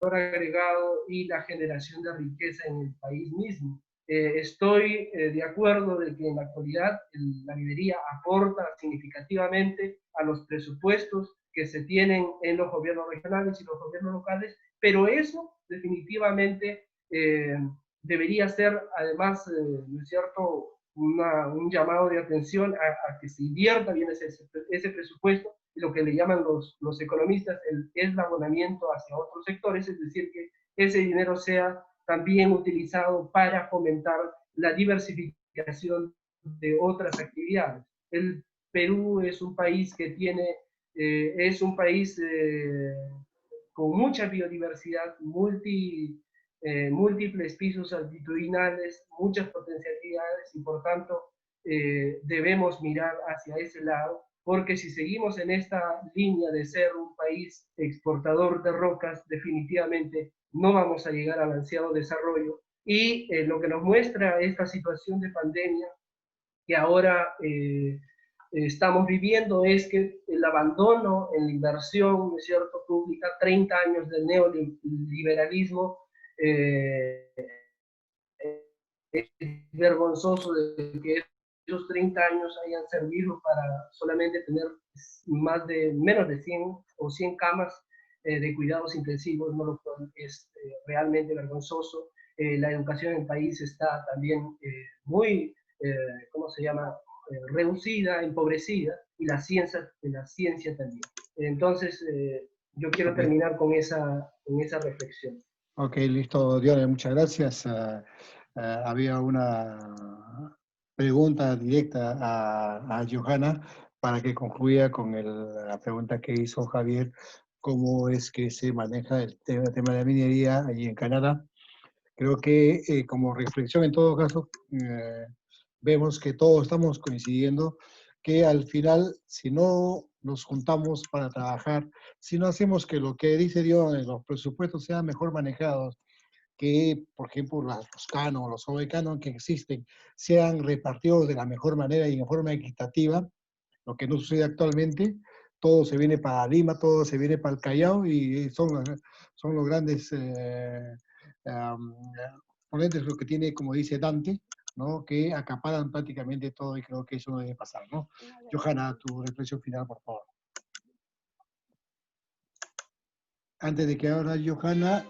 agregado y la generación de riqueza en el país mismo. Estoy de acuerdo de que en la actualidad la minería aporta significativamente a los presupuestos que se tienen en los gobiernos regionales y los gobiernos locales, pero eso definitivamente debería ser, además, ¿no es cierto?, un llamado de atención a que se invierta bien ese presupuesto, y lo que le llaman los economistas el eslabonamiento hacia otros sectores, es decir, que ese dinero sea también utilizado para fomentar la diversificación de otras actividades. El Perú es un país que tiene, es un país con mucha biodiversidad, múltiples pisos altitudinales, muchas potencialidades, y por tanto debemos mirar hacia ese lado, porque si seguimos en esta línea de ser un país exportador de rocas, definitivamente no vamos a llegar al ansiado desarrollo. Y lo que nos muestra esta situación de pandemia que ahora estamos viviendo es que el abandono en la inversión, ¿no es cierto?, pública, 30 años del neoliberalismo, es vergonzoso de que esos 30 años hayan servido para solamente tener menos de 100 o 100 camas de cuidados intensivos, ¿no? Lo cual es realmente vergonzoso. La educación en el país está también muy, ¿cómo se llama?, reducida, empobrecida, y la ciencia también. Entonces, yo quiero terminar con esa reflexión. Ok, listo, Dionel, muchas gracias. Había una pregunta directa a Johanna para que concluya con la pregunta que hizo Javier, cómo es que se maneja el tema de la minería allí en Canadá. Creo que como reflexión, en todo caso, vemos que todos estamos coincidiendo que al final, si no nos juntamos para trabajar, si no hacemos que lo que dice Dios en los presupuestos sean mejor manejados, que, por ejemplo, los canos, los OBE-canos que existen, sean repartidos de la mejor manera y de forma equitativa, lo que no sucede actualmente, todo se viene para Lima, todo se viene para el Callao, y son los grandes ponentes, lo que tiene, como dice Dante, ¿no?, que acaparan prácticamente todo, y creo que eso no debe pasar, ¿no? Johanna, tu reflexión final, por favor. Antes de que ahora Johanna,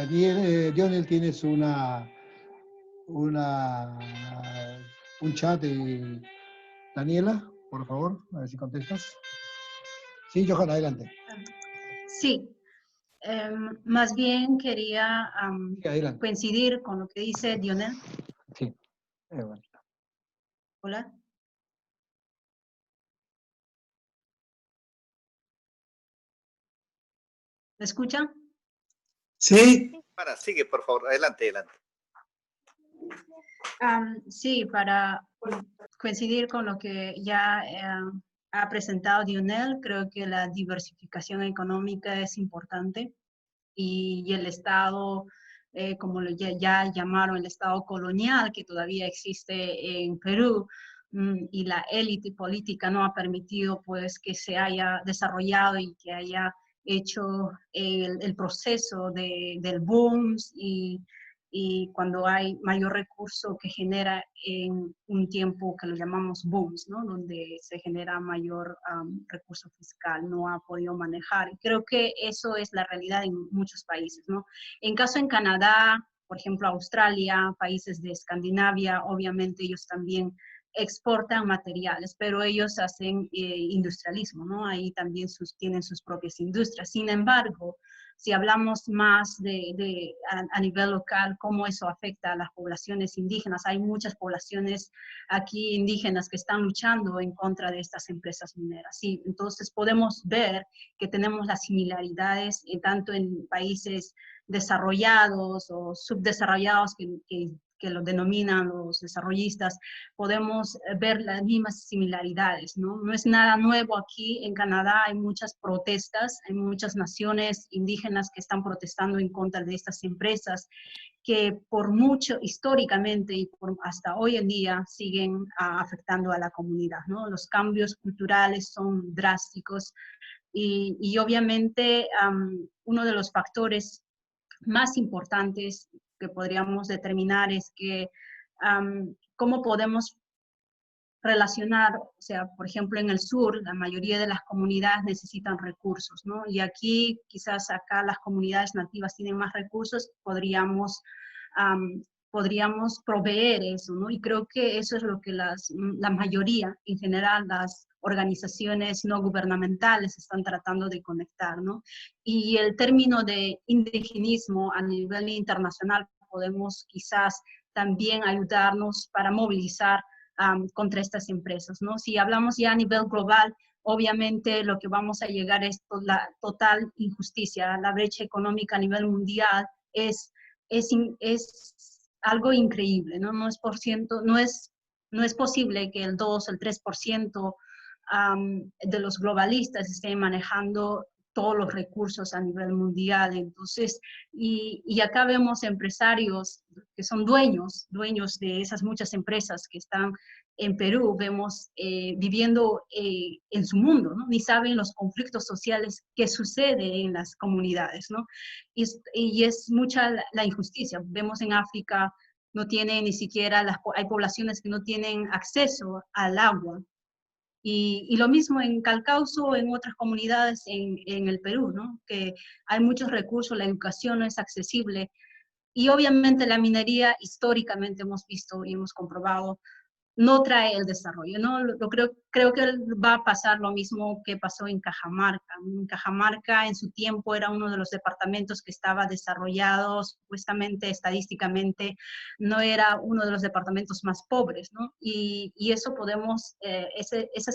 Dionel, tienes un chat de Daniela, por favor, a ver si contestas. Sí, Johanna, adelante. Sí, más bien quería coincidir con lo que dice Dionel. Sí, bueno. Hola. ¿Me escuchan? Sí. Para, sigue, por favor, adelante, adelante. Sí, para coincidir con lo que ya ha presentado Dionel, creo que la diversificación económica es importante, y el Estado, como ya llamaron el Estado colonial, que todavía existe en Perú, y la élite política no ha permitido pues que se haya desarrollado y que haya hecho el proceso del boom, y cuando hay mayor recurso que genera en un tiempo que lo llamamos booms, ¿no?, donde se genera mayor recurso fiscal, no ha podido manejar. Y creo que eso es la realidad en muchos países, ¿no? En caso en Canadá, por ejemplo, Australia, países de Escandinavia, obviamente ellos también exportan materiales, pero ellos hacen industrialismo, ¿no? Ahí también tienen sus propias industrias. Sin embargo, si hablamos más a nivel local, cómo eso afecta a las poblaciones indígenas. Hay muchas poblaciones aquí indígenas que están luchando en contra de estas empresas mineras. Sí, entonces podemos ver que tenemos las similaridades tanto en países desarrollados o subdesarrollados que lo denominan los desarrollistas, podemos ver las mismas similaridades, ¿no? No es nada nuevo aquí. En Canadá hay muchas protestas, hay muchas naciones indígenas que están protestando en contra de estas empresas que por mucho históricamente y hasta hoy en día siguen afectando a la comunidad, ¿no? Los cambios culturales son drásticos y obviamente uno de los factores más importantes que podríamos determinar es que cómo podemos relacionar, o sea, por ejemplo, en el sur, la mayoría de las comunidades necesitan recursos, ¿no? Y aquí, quizás acá las comunidades nativas tienen más recursos, podríamos proveer eso, ¿no? Y creo que eso es lo que la mayoría, en general, las organizaciones no gubernamentales están tratando de conectar, ¿no? Y el término de indigenismo a nivel internacional podemos quizás también ayudarnos para movilizar contra estas empresas, ¿no? Si hablamos ya a nivel global, obviamente lo que vamos a llegar es la total injusticia. La brecha económica a nivel mundial es algo increíble, ¿no? No es posible que el 2, el 3% de los globalistas estén manejando todos los recursos a nivel mundial. Entonces, y acá vemos empresarios que son dueños de esas muchas empresas que están en Perú, vemos viviendo en su mundo, ¿no? Ni saben los conflictos sociales que suceden en las comunidades, ¿no? Y es mucha la injusticia. Vemos en África, no tienen ni siquiera, hay poblaciones que no tienen acceso al agua. Y lo mismo en Calcauso, en otras comunidades en el Perú, ¿no? Que hay muchos recursos, la educación no es accesible. Y obviamente la minería, históricamente hemos visto y hemos comprobado, no trae el desarrollo, ¿no? Creo que va a pasar lo mismo que pasó en Cajamarca. En Cajamarca en su tiempo era uno de los departamentos que estaba desarrollado, supuestamente, estadísticamente, no era uno de los departamentos más pobres, ¿no? Y eso podemos, esa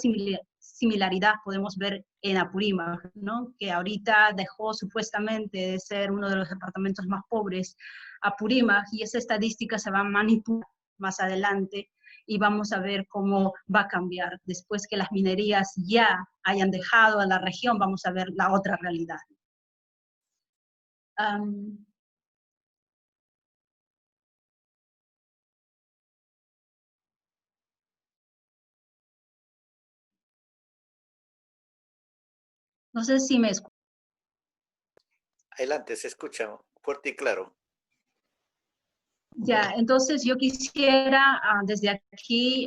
similaridad podemos ver en Apurímac, ¿no? Que ahorita dejó supuestamente de ser uno de los departamentos más pobres Apurímac, y esa estadística se va a manipular más adelante y vamos a ver cómo va a cambiar. Después que las minerías ya hayan dejado a la región, vamos a ver la otra realidad. No sé si me escuchan. Adelante, se escucha fuerte y claro. Ya, entonces yo quisiera desde aquí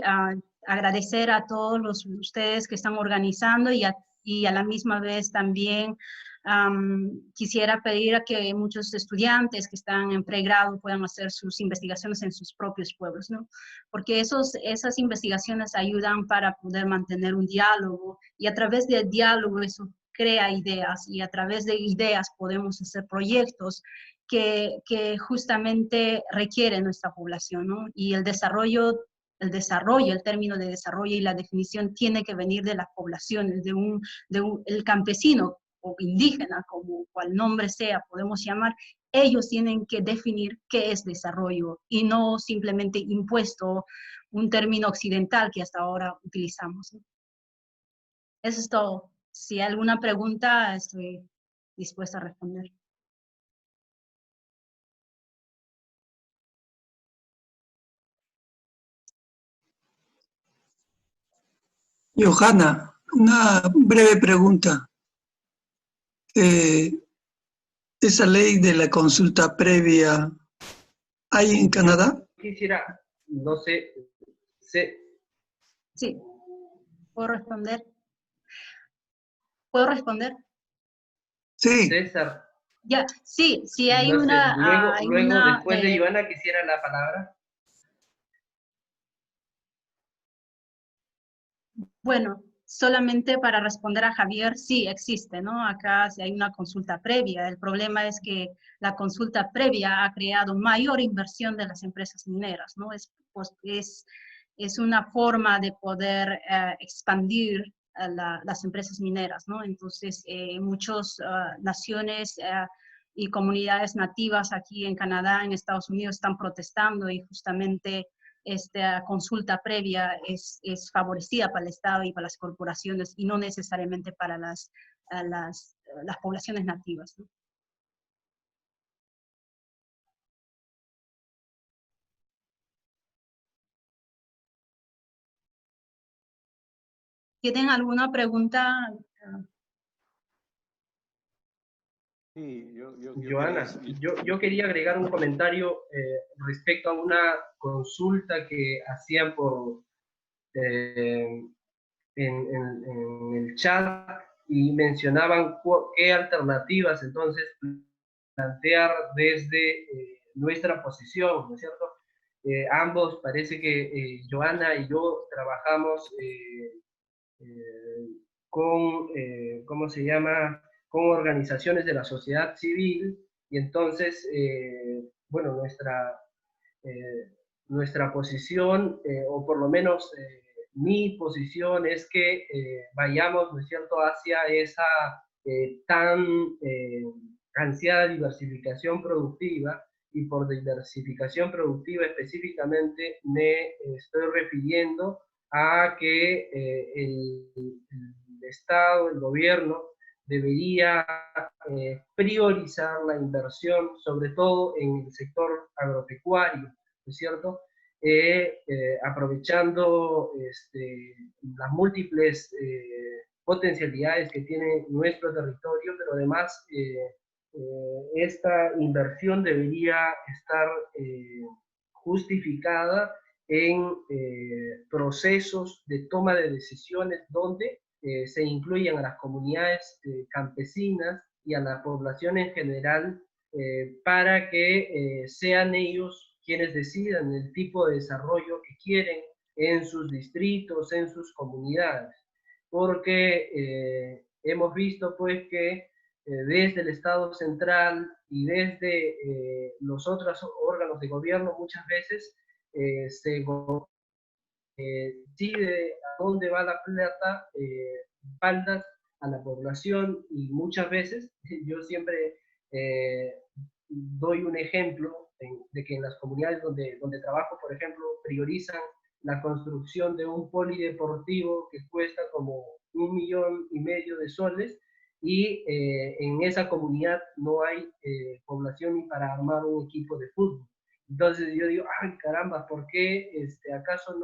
agradecer a todos ustedes que están organizando y a la misma vez también quisiera pedir a que muchos estudiantes que están en pregrado puedan hacer sus investigaciones en sus propios pueblos, ¿no? Porque esas investigaciones ayudan para poder mantener un diálogo y a través del diálogo eso crea ideas y a través de ideas podemos hacer proyectos que justamente requiere nuestra población, ¿no? Y el término de desarrollo y la definición tiene que venir de las poblaciones, el campesino o indígena, como cual nombre sea, podemos llamar, ellos tienen que definir qué es desarrollo y no simplemente impuesto un término occidental que hasta ahora utilizamos, ¿no? Eso es todo. Si hay alguna pregunta, estoy dispuesta a responder. Johanna, una breve pregunta. ¿Esa ley de la consulta previa hay en Canadá? Quisiera, no sé, Sí, ¿puedo responder? ¿Puedo responder? Sí. César. Ya, sí, hay no sé, una... luego después de Ivana, quisiera la palabra. Bueno, solamente para responder a Javier, sí existe, ¿no? Acá hay una consulta previa. El problema es que la consulta previa ha creado mayor inversión de las empresas mineras, ¿no? Es una forma de poder expandir las empresas mineras, ¿no? Entonces, muchas naciones y comunidades nativas aquí en Canadá, en Estados Unidos, están protestando y justamente esta consulta previa es favorecida para el Estado y para las corporaciones y no necesariamente para las poblaciones nativas, ¿no? ¿Tienen alguna pregunta? Sí, Joana, yo quería agregar un comentario respecto a una consulta que hacían en el chat y mencionaban qué alternativas entonces plantear desde nuestra posición, ¿no es cierto? Ambos, parece que Joana y yo trabajamos con, ¿cómo se llama?, con organizaciones de la sociedad civil, y entonces, bueno, nuestra posición, o por lo menos mi posición, es que vayamos, ¿no es cierto?, hacia esa tan ansiada diversificación productiva, y por diversificación productiva específicamente me estoy refiriendo a que el Estado, el gobierno, debería priorizar la inversión, sobre todo en el sector agropecuario, ¿no es cierto? Aprovechando las múltiples potencialidades que tiene nuestro territorio, pero además esta inversión debería estar justificada en procesos de toma de decisiones donde se incluyan a las comunidades campesinas y a la población en general, para que sean ellos quienes decidan el tipo de desarrollo que quieren en sus distritos, en sus comunidades. Porque hemos visto pues que desde el Estado central y desde los otros órganos de gobierno muchas veces se decide a dónde va la plata, espaldas a la población, y muchas veces, yo siempre doy un ejemplo de que en las comunidades donde trabajo, por ejemplo, priorizan la construcción de un polideportivo que cuesta como 1,5 millones de soles, y en esa comunidad no hay población ni para armar un equipo de fútbol. Entonces yo digo, ay caramba, ¿por qué acaso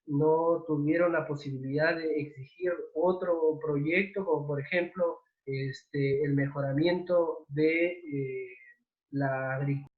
no tuvieron la posibilidad de exigir otro proyecto, como por ejemplo el mejoramiento de la agricultura